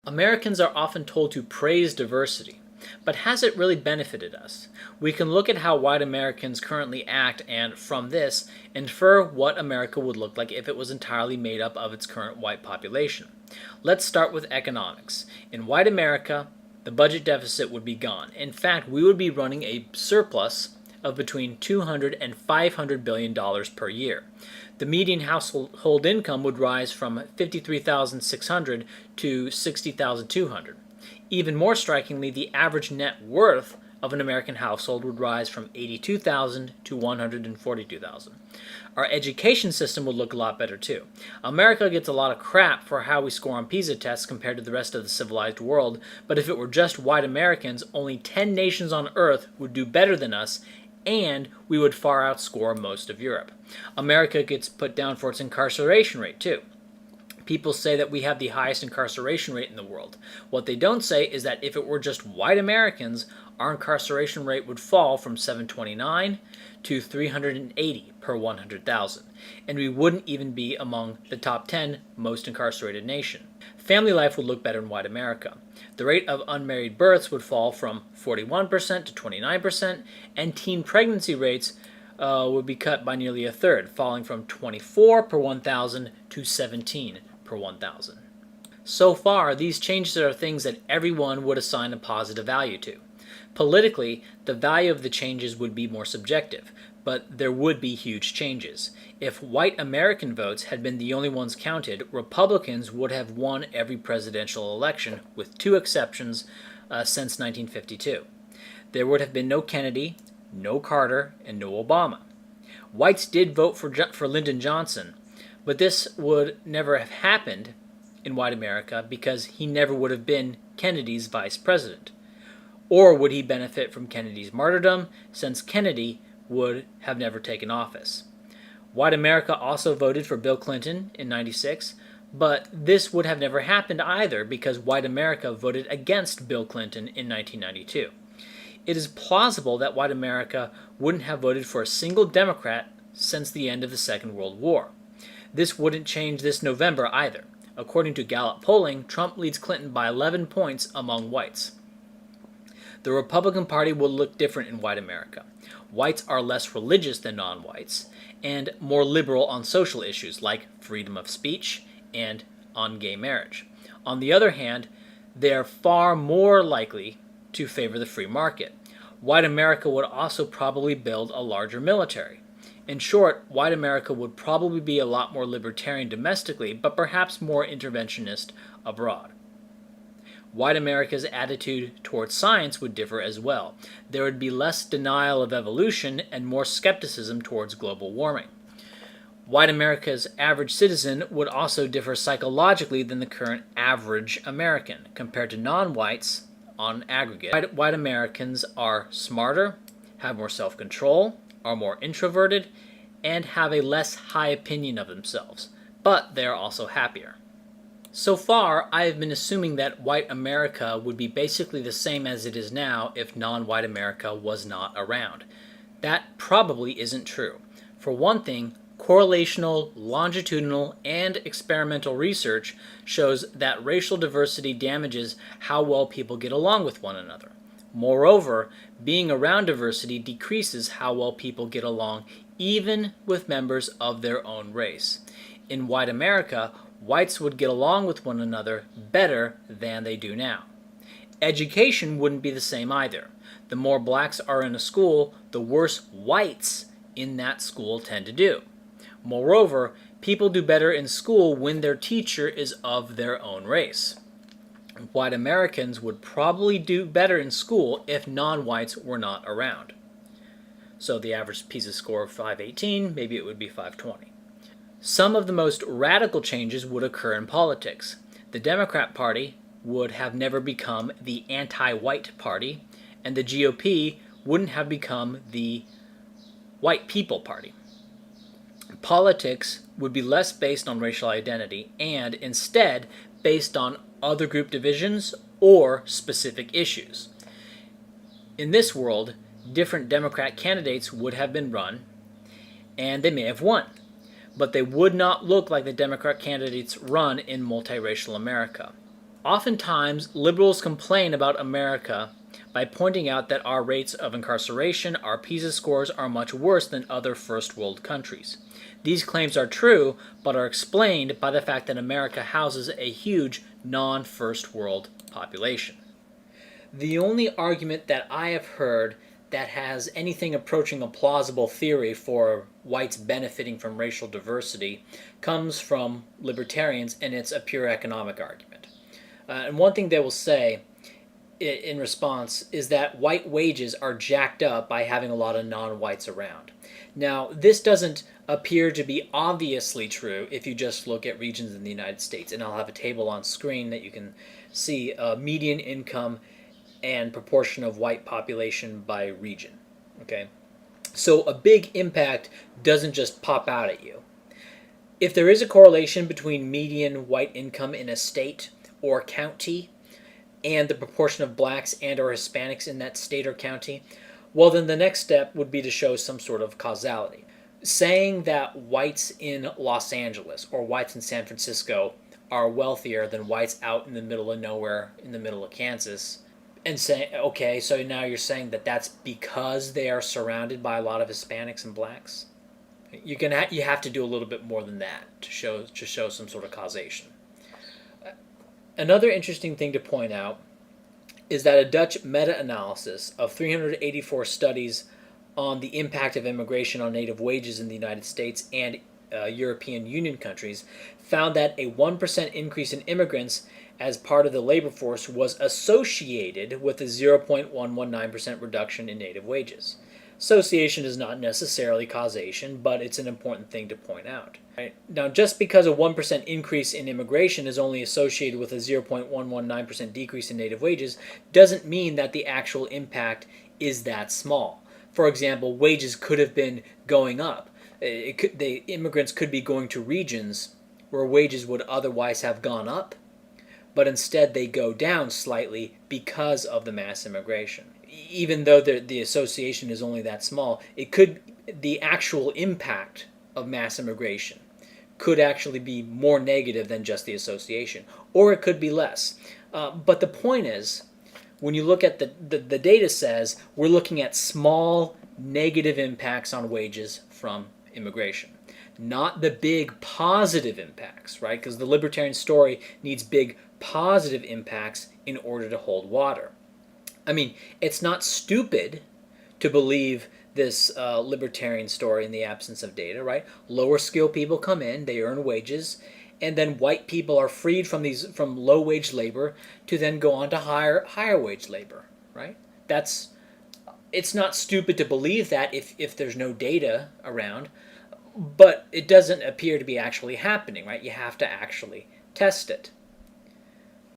Americans are often told to praise diversity, but has it really benefited us? We can look at how white Americans currently act and, from this, infer what America would look like if it was entirely made up of its current white population. Let's start with economics. In white America, the budget deficit would be gone. In fact, we would be running a surplus of between $200 and $500 billion per year. The median household income would rise from 53,600 to 60,200. Even more strikingly, the average net worth of an American household would rise from 82,000 to 142,000. Our education system would look a lot better too. America gets a lot of crap for how we score on PISA tests compared to the rest of the civilized world, but if it were just white Americans, only 10 nations on Earth would do better than us, and we would far outscore most of Europe. America gets put down for its incarceration rate too. People say that we have the highest incarceration rate in the world. What they don't say is that if it were just white Americans, our incarceration rate would fall from 729 to 380 per 100,000, and we wouldn't even be among the top 10 most incarcerated nation. Family life would look better in white America. The rate of unmarried births would fall from 41% to 29%, and teen pregnancy rates would be cut by nearly a third, falling from 24 per 1,000 to 17 per 1,000. So far, these changes are things that everyone would assign a positive value to. Politically, the value of the changes would be more subjective, but there would be huge changes. If white American votes had been the only ones counted, Republicans would have won every presidential election, with two exceptions since 1952. There would have been no Kennedy, no Carter, and no Obama. Whites did vote for Lyndon Johnson, but this would never have happened in white America because he never would have been Kennedy's vice president. Or would he benefit from Kennedy's martyrdom, since Kennedy would have never taken office? White America also voted for Bill Clinton in '96, but this would have never happened either because white America voted against Bill Clinton in 1992. It is plausible that white America wouldn't have voted for a single Democrat since the end of the Second World War. This wouldn't change this November either. According to Gallup polling, Trump leads Clinton by 11 points among whites. The Republican Party will look different in white America. Whites are less religious than non-whites and more liberal on social issues like freedom of speech and on gay marriage. On the other hand, they are far more likely to favor the free market. White America would also probably build a larger military. In short, white America would probably be a lot more libertarian domestically, but perhaps more interventionist abroad. White America's attitude towards science would differ as well. There would be less denial of evolution and more skepticism towards global warming. White America's average citizen would also differ psychologically than the current average American. Compared to non-whites, on aggregate, white Americans are smarter, have more self-control, are more introverted, and have a less high opinion of themselves, but they are also happier. So far, I have been assuming that white America would be basically the same as it is now if non-white America was not around. That probably isn't true. For one thing, correlational, longitudinal, and experimental research shows that racial diversity damages how well people get along with one another. Moreover, being around diversity decreases how well people get along even with members of their own race. In white America, whites would get along with one another better than they do now. Education wouldn't be the same either. The more blacks are in a school, the worse whites in that school tend to do. Moreover, people do better in school when their teacher is of their own race. White Americans would probably do better in school if non-whites were not around. So the average PISA score of 518, maybe it would be 520. Some of the most radical changes would occur in politics. The Democrat Party would have never become the anti-white party, and the GOP wouldn't have become the white people party. Politics would be less based on racial identity and instead based on other group divisions or specific issues. In this world, different Democrat candidates would have been run, and they may have won, but they would not look like the Democrat candidates run in multiracial America. Oftentimes, liberals complain about America by pointing out that our rates of incarceration, our PISA scores are much worse than other first world countries. These claims are true, but are explained by the fact that America houses a huge non first world population. The only argument that I have heard that has anything approaching a plausible theory for whites benefiting from racial diversity comes from libertarians, and it's a pure economic argument. And one thing they will say in response is that white wages are jacked up by having a lot of non-whites around. Now, this doesn't appear to be obviously true if you just look at regions in the United States, and I'll have a table on screen that you can see median income and proportion of white population by region. Okay, so a big impact doesn't just pop out at you. If there is a correlation between median white income in a state or county and the proportion of blacks and or Hispanics in that state or county, well, then the next step would be to show some sort of causality. Saying that whites in Los Angeles or whites in San Francisco are wealthier than whites out in the middle of nowhere in the middle of Kansas, and say, okay, so now you're saying that that's because they are surrounded by a lot of Hispanics and blacks? You have to do a little bit more than that to show some sort of causation. Another interesting thing to point out is that a Dutch meta-analysis of 384 studies on the impact of immigration on native wages in the United States and European Union countries found that a 1% increase in immigrants as part of the labor force was associated with a 0.119% reduction in native wages. Association is not necessarily causation, but it's an important thing to point out. Right? Now, just because a 1% increase in immigration is only associated with a 0.119% decrease in native wages doesn't mean that the actual impact is that small. For example, wages could have been going up. The immigrants could be going to regions where wages would otherwise have gone up, but instead they go down slightly because of the mass immigration. Even though the association is only that small, the actual impact of mass immigration could actually be more negative than just the association, or it could be less. But the point is, when you look at the data says we're looking at small negative impacts on wages from immigration, not the big positive impacts, right? Because the libertarian story needs big positive impacts in order to hold water. I mean, it's not stupid to believe this libertarian story in the absence of data, right? Lower skill people come in, they earn wages, and then white people are freed from low wage labor to then go on to higher wage labor, right? It's not stupid to believe that if there's no data around, but it doesn't appear to be actually happening, right? You have to actually test it.